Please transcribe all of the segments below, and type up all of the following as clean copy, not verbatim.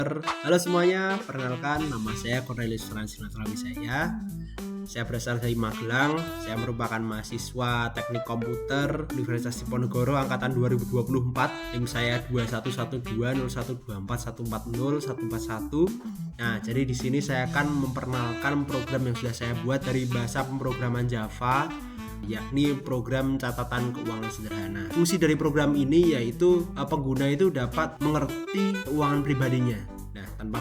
Halo semuanya, perkenalkan nama saya Cornelius Francis Natrawi Saya berasal dari Magelang. Saya merupakan mahasiswa Teknik Komputer Universitas Diponegoro angkatan 2024. NIM saya 21120124140141. Nah, jadi di sini saya akan memperkenalkan program yang sudah saya buat dari bahasa pemrograman Java, yakni program catatan keuangan sederhana. Fungsi dari program ini yaitu pengguna itu dapat mengerti keuangan pribadinya. Nah, tanpa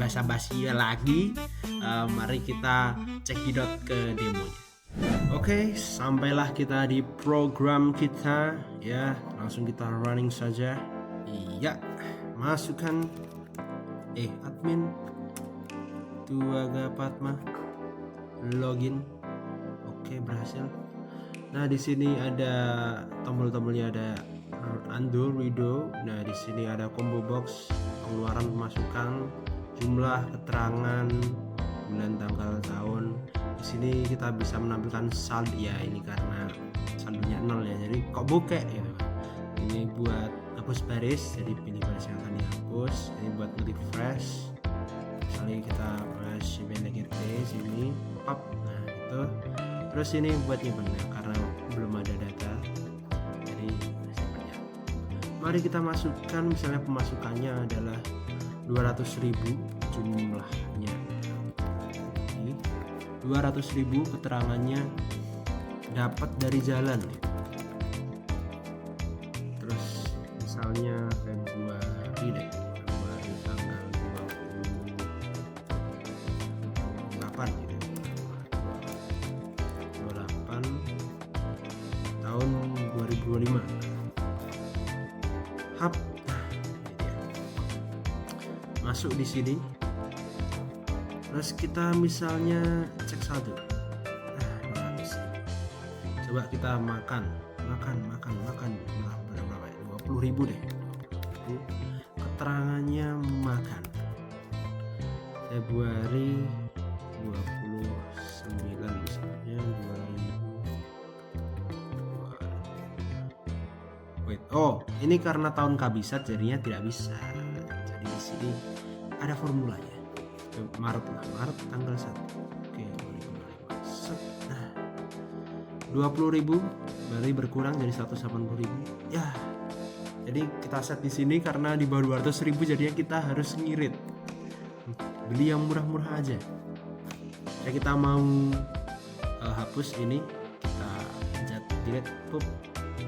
basa-basi lagi, mari kita cekidot ke demonya. Oke, sampailah kita di program kita ya. Langsung kita running saja. Iya, masukkan admin Tuaga Padma login. Oke, berhasil. Nah, di sini ada tombol-tombolnya, ada undo, redo. Nah, di sini ada combo box, pengeluaran, pemasukan, jumlah, keterangan, bulan, tanggal, tahun. Di sini kita bisa menampilkan saldo. Ya, ini karena saldonya 0 ya. Jadi kok bokeh gitu. Ini buat hapus baris, jadi pilih baris yang akan dihapus. Ini buat refresh. Misalnya kita flash sini pop. Nah, itu. Terus ini buat nyimpennya karena belum ada data, jadi simpannya. Mari kita masukkan, misalnya pemasukannya adalah 200.000 jumlahnya. Ini 200.000, keterangannya dapat dari jalan. Terus misalnya Februari tanggal 28 gitu. Tahun 2025. Hap. Masuk di sini. Terus kita misalnya cek saldo. Coba kita makan. Berapa ya? 20.000 deh. Keterangannya makan. Februari 29 misalnya 2000. Ini karena tahun kabisat jadinya tidak bisa. Jadi di sini ada formulanya. Maret tanggal 1. Oke, 2025. Nah, 20.000 berarti berkurang jadi 180.000. Ya. Jadi kita set di sini karena di bawah 200.000 jadinya kita harus ngirit. Beli yang murah-murah aja. Ya, kita mau hapus ini, kita pencet delete, pop.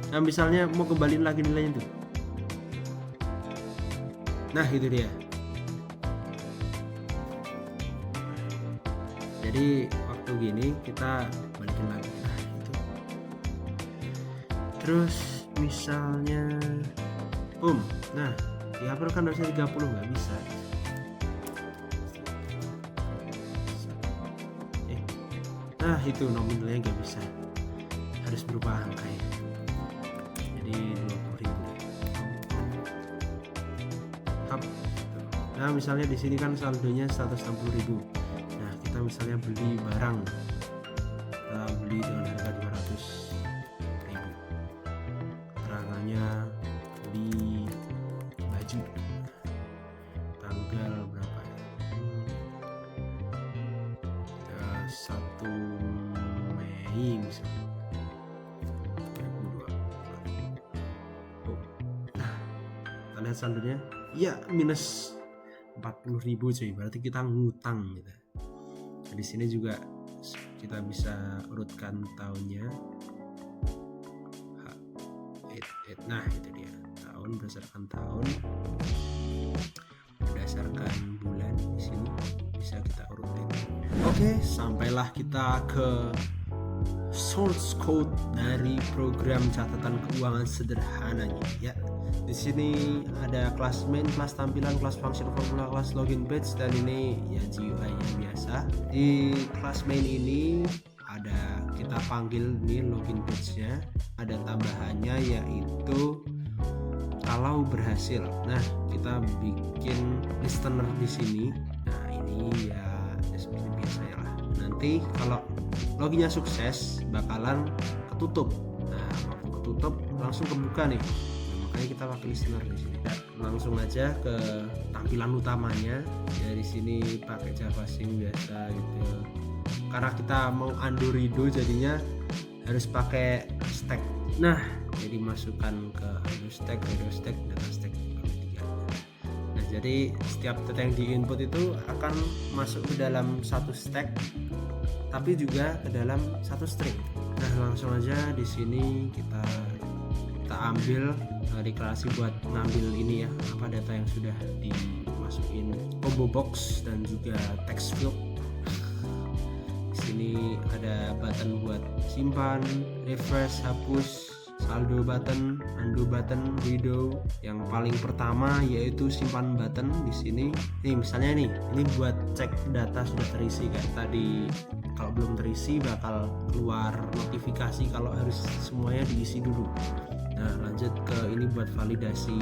Nah, misalnya mau kembaliin lagi nilainya tuh. Nah, itu dia. Jadi waktu gini kita balikin lagi. Nah, itu. Terus misalnya nah, dihapus kan harusnya 30, nggak bisa. Nah, itu nominalnya nggak bisa, harus berubah angka ya. Jadi 20.000. Nah, misalnya di sini kan saldonya 160.000. Nah, kita misalnya beli barang, kita beli dengan harga 200.000. Keterangannya beli baju. Tanggal berapa ya? 1 Mei misalnya. Kita lihat saldonya, ya minus 40.000 cuy, berarti kita ngutang gitu. Di sini juga kita bisa urutkan tahunnya. Nah, itu dia, tahun berdasarkan tahun, berdasarkan bulan. Di sini bisa kita urutin. Oke, sampailah kita ke source code dari program catatan keuangan sederhananya ya. Di sini ada kelas main, kelas tampilan, kelas function formula, kelas login page, dan ini ya GUI-nya biasa. Di kelas main ini ada, kita panggil nih login page-nya, ada tambahannya yaitu kalau berhasil. Nah, kita bikin listener di sini. Nah, ini ya seperti biasanya lah. Nanti kalau loginnya sukses bakalan ketutup. Nah, waktu ketutup langsung kebuka nih. makanya kita pakai listener di sini. Langsung aja ke tampilan utamanya. Dari sini pakai javasync biasa gitu. Karena kita mau undo redo jadinya harus pakai stack. Nah, jadi masukkan ke undo stack, redo stack, data stack. Nah, jadi setiap data yang di input itu akan masuk ke dalam satu stack, tapi juga ke dalam satu string. Nah, langsung aja di sini kita ambil deklarasi buat ngambil ini ya, apa data yang sudah dimasukin combo box dan juga text field. Di sini ada button buat simpan, refresh, hapus, saldo button, undo button, redo. Yang paling pertama yaitu simpan button di sini. Nih misalnya nih, ini buat cek data sudah terisi kayak tadi. Kalau belum terisi bakal keluar notifikasi kalau harus semuanya diisi dulu. Nah, lanjut ke ini buat validasi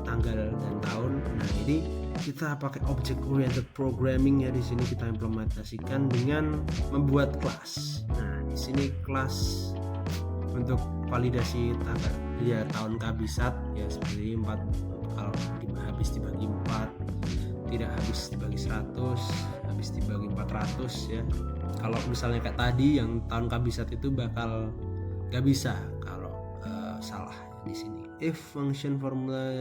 tanggal dan tahun. Nah, ini kita pakai object oriented programming ya. Di sini kita implementasikan dengan membuat kelas. Nah, di sini kelas untuk validasi tanggal ya, tahun kabisat ya, seperti 4 kalau habis dibagi 4, tidak habis dibagi 100, habis dibagi 400 ya. Kalau misalnya kayak tadi yang tahun kabisat itu bakal nggak bisa kalau salah di sini. If function formula,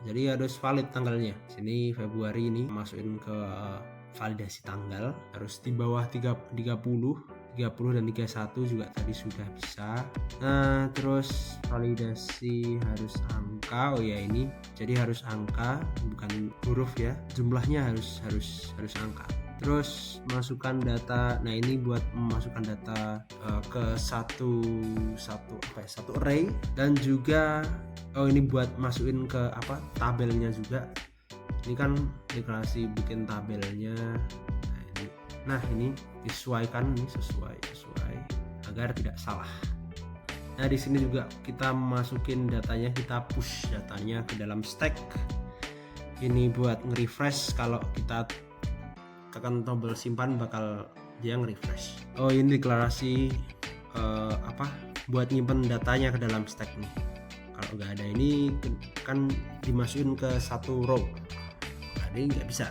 jadi harus valid tanggalnya. Sini Februari ini masukin ke validasi tanggal, harus di bawah 30 dan 31 juga tadi sudah bisa. Nah, terus validasi harus angka. Oh ya, ini jadi harus angka bukan huruf ya, jumlahnya harus angka. Terus masukkan data. Nah, ini buat memasukkan data ke satu array, dan juga ini buat masukin ke tabelnya juga. Ini kan deklarasi bikin tabelnya. Nah, ini disesuaikan, ini sesuai agar tidak salah. Nah, di sini juga kita masukin datanya, kita push datanya ke dalam stack. Ini buat nge-refresh, kalau kita tekan tombol simpan bakal dia nge-refresh. Oh, ini deklarasi buat nyimpen datanya ke dalam stack nih. Kalau nggak ada ini kan dimasukin ke satu row. Nah, ini nggak bisa.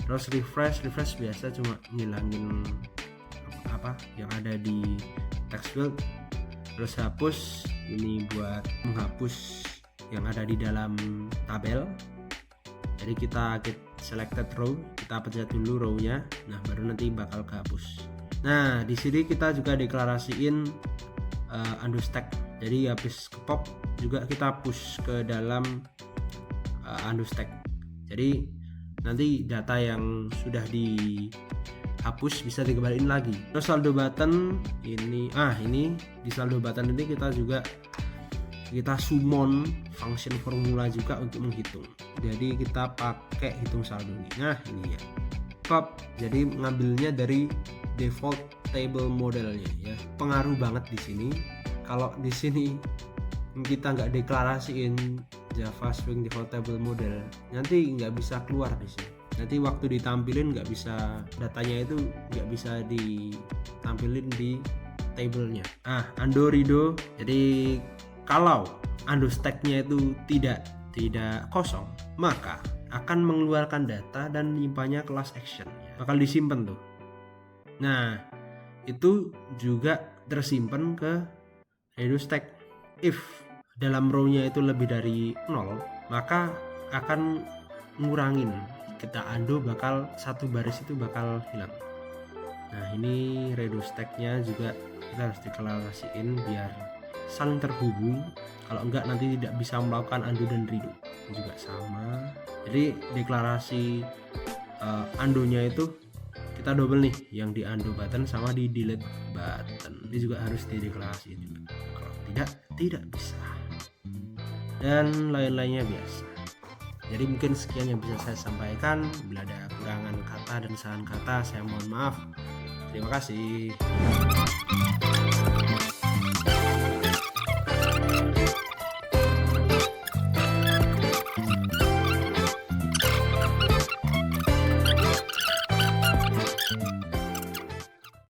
Terus refresh biasa cuma ngilangin yang ada di text field. Terus hapus, ini buat menghapus yang ada di dalam tabel. Jadi kita get selected row, kita pencet dulu row-nya. Nah, baru nanti bakal kehapus. Nah, di sini kita juga deklarasiin undo stack. Jadi habis ke pop juga kita push ke dalam undo stack. Jadi nanti data yang sudah dihapus bisa dikembaliin lagi. Terus saldo button ini di saldo button ini kita summon function formula juga untuk menghitung. Jadi kita pakai hitung saldo ini. Nah, ini ya. Pop. Jadi ngambilnya dari default table modelnya ya. Pengaruh banget di sini. Kalau di sini kita nggak deklarasiin Java Swing Default Table Model, nanti nggak bisa keluar di sini. Nanti waktu ditampilin nggak bisa, datanya itu nggak bisa ditampilin di tablenya. Undo redo. Jadi kalau undo stacknya itu tidak kosong, maka akan mengeluarkan data dan menyimpannya kelas action. Bakal disimpan tuh. Nah, itu juga tersimpan ke redo stack. If dalam row-nya itu lebih dari 0, maka akan ngurangin. Kita undo bakal satu baris itu bakal hilang. Nah, ini redo stack-nya juga kita harus deklarasiin biar saling terhubung. Kalau enggak nanti tidak bisa melakukan undo dan redo. Ini juga sama. Jadi deklarasi undo-nya itu kita double nih, yang di undo button sama di delete button. Ini juga harus dideklarasiin juga. Kalau tidak bisa. Dan lain-lainnya biasa. Jadi mungkin sekian yang bisa saya sampaikan. Bila ada kurangan kata dan kesalahan kata, saya mohon maaf. Terima kasih.